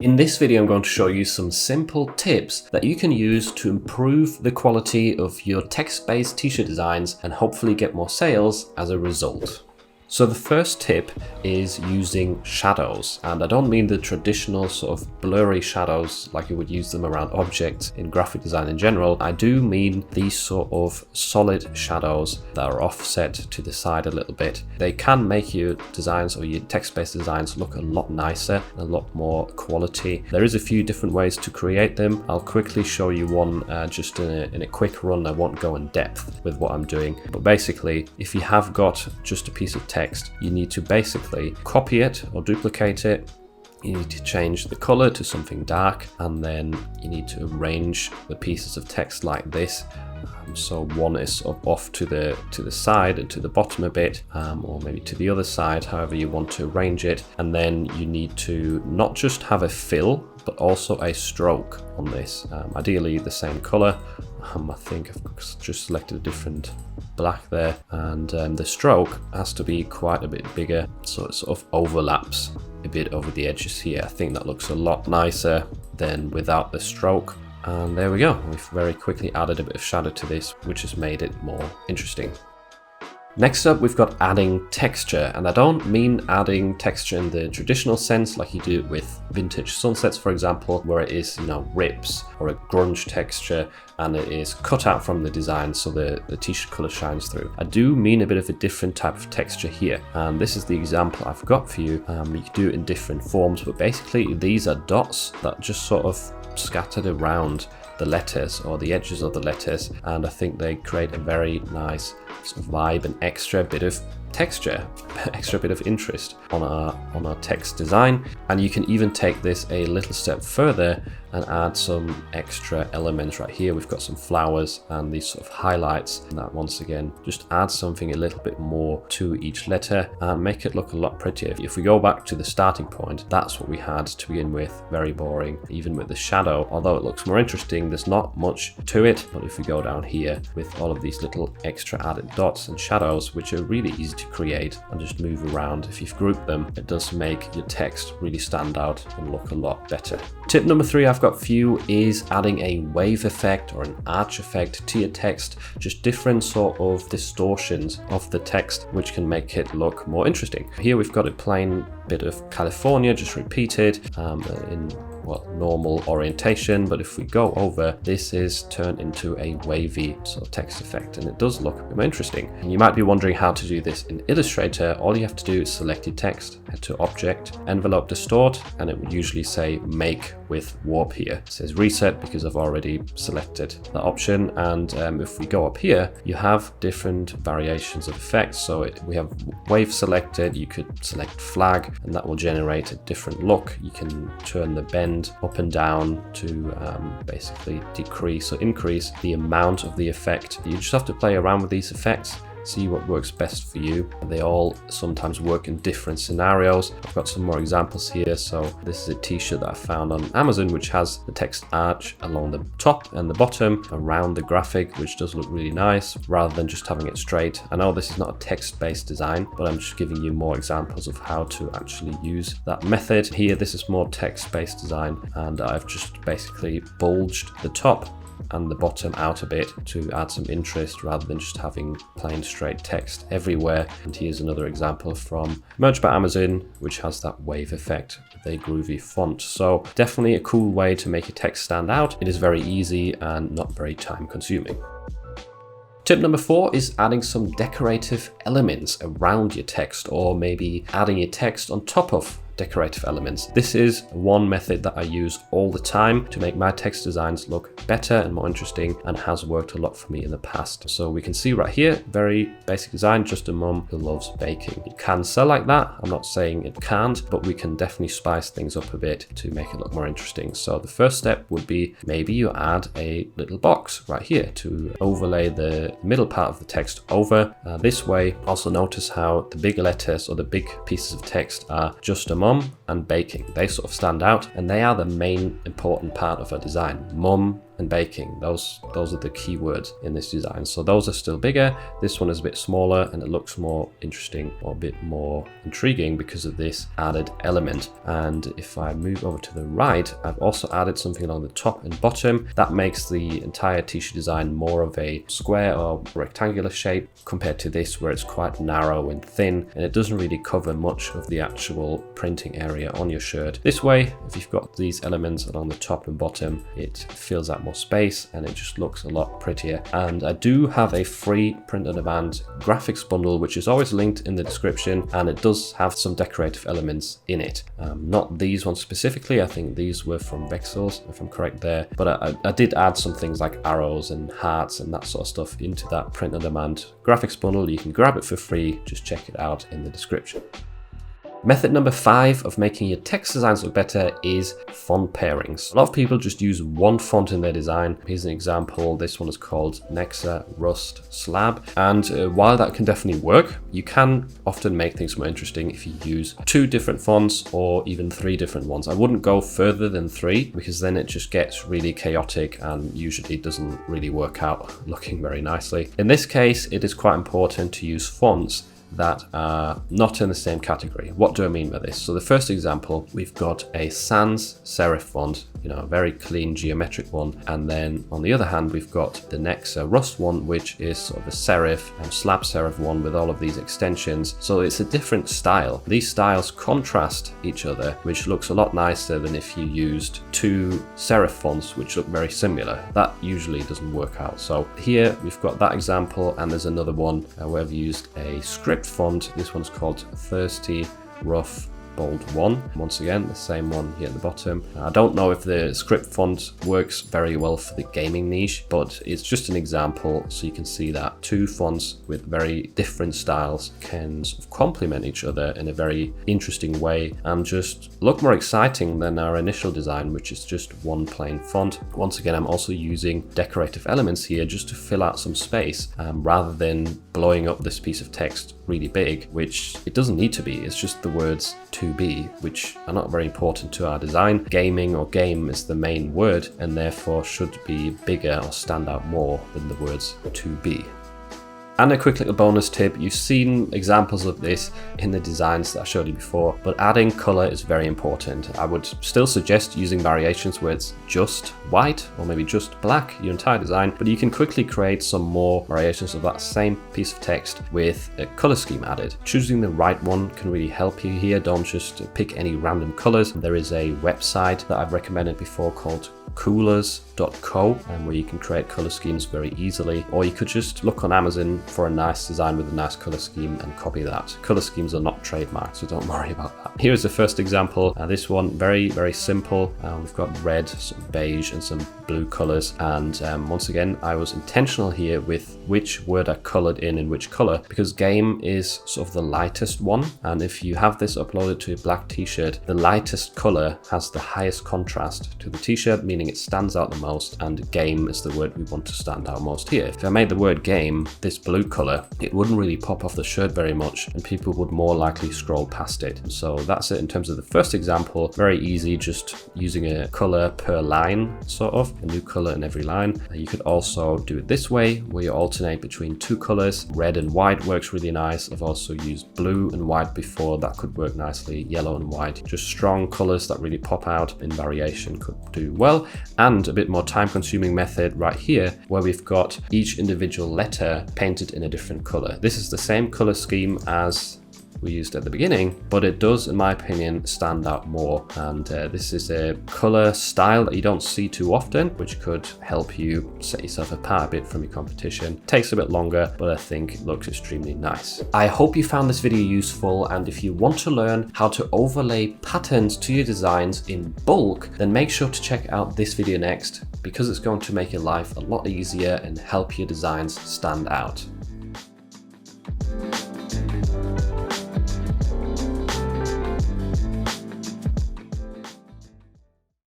In this video, I'm going to show you some simple tips that you can use to improve the quality of your text-based t-shirt designs and hopefully get more sales as a result. So the first tip is using shadows, and I don't mean the traditional sort of blurry shadows like you would use them around objects in graphic design in general. I do mean these sort of solid shadows that are offset to the side a little bit. They can make your designs or your text-based designs look a lot nicer and a lot more quality. There is a few different ways to create them. I'll quickly show you one just in a quick run. I won't go in depth with what I'm doing, but basically if you have got just a piece of text, you need to basically copy it or duplicate it. You need to change the color to something dark, and then you need to arrange the pieces of text like this. So one is sort of off to the side and to the bottom a bit, or maybe to the other side, however you want to arrange it. And then you need to not just have a fill, but also a stroke on this. Ideally the same color. I think I've just selected a different black there, and the stroke has to be quite a bit bigger, so it sort of overlaps a bit over the edges here. I think that looks a lot nicer than without the stroke. And there we go. We've very quickly added a bit of shadow to this, which has made it more interesting. Next up, we've got adding texture, and I don't mean adding texture in the traditional sense like you do with vintage sunsets, for example, where it is, rips or a grunge texture and it is cut out from the design so the t-shirt color shines through. I do mean a bit of a different type of texture here, and this is the example I've got for you. You can do it in different forms, but basically these are dots that just sort of scattered around the letters or the edges of the letters, and I think they create a very nice sort of vibe and extra bit of texture, extra bit of interest on our text design. And you can even take this a little step further and add some extra elements. Right here we've got some flowers and these sort of highlights, and that once again just add something a little bit more to each letter and make it look a lot prettier. If we go back to the starting point, that's what we had to begin with. Very boring. Even with the shadow, although it looks more interesting, there's not much to it. But if we go down here with all of these little extra added dots and shadows, which are really easy to create and just move around, if you've grouped them, it does make your text really stand out and look a lot better. Tip number 3 I've got for you is adding a wave effect or an arch effect to your text, just different sort of distortions of the text which can make it look more interesting. Here we've got a plain bit of California just repeated in normal orientation, but if we go over, this is turned into a wavy sort of text effect, and it does look a bit more interesting. And you might be wondering how to do this in Illustrator. All you have to do is select your text, head to Object, Envelope Distort, and it would usually say Make with Warp here. It says Reset because I've already selected that option. And if we go up here, you have different variations of effects. So we have Wave selected. You could select Flag, and that will generate a different look. You can turn the bend up and down to basically decrease or increase the amount of the effect. You just have to play around with these effects, see what works best for you. They all sometimes work in different scenarios. I've got some more examples here. So this is a t-shirt that I found on Amazon which has the text arch along the top and the bottom around the graphic, which does look really nice rather than just having it straight. I know this is not a text-based design, but I'm just giving you more examples of how to actually use that method. Here this is more text-based design, and I've just basically bulged the top and the bottom out a bit to add some interest rather than just having plain straight text everywhere. And here's another example from Merch by Amazon, which has that wave effect with a groovy font. So definitely a cool way to make your text stand out. It is very easy and not very time consuming. Tip number 4 is adding some decorative elements around your text, or maybe adding your text on top of decorative elements. This is one method that I use all the time to make my text designs look better and more interesting, and has worked a lot for me in the past. So we can see right here, very basic design, just a mum who loves baking. It can sell like that. I'm not saying it can't, but we can definitely spice things up a bit to make it look more interesting. So the first step would be maybe you add a little box right here to overlay the middle part of the text over. This way, also notice how the big letters or the big pieces of text are just a mum, and baking. They sort of stand out, and they are the main important part of a design. Mum and baking, those are the key words in this design. So those are still bigger. This one is a bit smaller, and it looks more interesting or a bit more intriguing because of this added element. And if I move over to the right, I've also added something along the top and bottom that makes the entire t-shirt design more of a square or rectangular shape compared to this, where it's quite narrow and thin, and it doesn't really cover much of the actual printing area on your shirt. This way, if you've got these elements along the top and bottom, it fills out more space and it just looks a lot prettier. And I do have a free print on demand graphics bundle, which is always linked in the description, and it does have some decorative elements in it. Not these ones specifically, I think these were from Vexels, if I'm correct there, but I did add some things like arrows and hearts and that sort of stuff into that print on demand graphics bundle. You can grab it for free, just check it out in the description. Method number 5 of making your text designs look better is font pairings. A lot of people just use one font in their design. Here's an example. This one is called Nexa Rust Slab. And while that can definitely work, you can often make things more interesting if you use 2 different fonts or even 3 different ones. I wouldn't go further than 3 because then it just gets really chaotic and usually doesn't really work out looking very nicely. In this case, it is quite important to use fonts that are not in the same category. What do I mean by this? So the first example, we've got a sans serif font, a very clean geometric one. And then on the other hand, we've got the Nexa Rust one, which is sort of a serif and slab serif one with all of these extensions. So it's a different style. These styles contrast each other, which looks a lot nicer than if you used 2 serif fonts, which look very similar. That usually doesn't work out. So here we've got that example, and there's another one where I've used a script font. This one's called Thirsty Rough Bold 1. Once again, the same one here at the bottom. I don't know if the script font works very well for the gaming niche, but it's just an example so you can see that 2 fonts with very different styles can sort of complement each other in a very interesting way and just look more exciting than our initial design, which is just one plain font. Once again, I'm also using decorative elements here just to fill out some space rather than blowing up this piece of text really big, which it doesn't need to be. It's just the words to be, which are not very important to our design. Gaming or game is the main word and therefore should be bigger or stand out more than the words to be. And a quick little bonus tip, you've seen examples of this in the designs that I showed you before, but adding color is very important. I would still suggest using variations where it's just white or maybe just black, your entire design, but you can quickly create some more variations of that same piece of text with a color scheme added. Choosing the right one can really help you here. Don't just pick any random colors. There is a website that I've recommended before called coolers.co, and where you can create color schemes very easily, or you could just look on Amazon for a nice design with a nice color scheme and copy that. Color schemes are not trademarked, so don't worry about that. Here's the first example. This one, very simple. We've got red, some beige and some blue colors, and once again I was intentional here with which word I colored in which color, because game is sort of the lightest one, and if you have this uploaded to a black t-shirt, the lightest color has the highest contrast to the t-shirt, meaning it stands out the most, and game is the word we want to stand out most here. If I made the word game this blue color, it wouldn't really pop off the shirt very much and people would more likely scroll past it. So that's it in terms of the first example. Very easy, just using a color per line, sort of a new color in every line. You could also do it this way where you alternate between 2 colors. Red and white works really nice. I've also used blue and white before, that could work nicely. Yellow and white, just strong colors that really pop out in variation, could do well. And a bit more time consuming method right here where we've got each individual letter painted in a different color. This is the same color scheme as we used at the beginning, but it does, in my opinion, stand out more. And this is a color style that you don't see too often, which could help you set yourself apart a bit from your competition. Takes a bit longer, but I think it looks extremely nice. I hope you found this video useful, and if you want to learn how to overlay patterns to your designs in bulk, then make sure to check out this video next, because it's going to make your life a lot easier and help your designs stand out.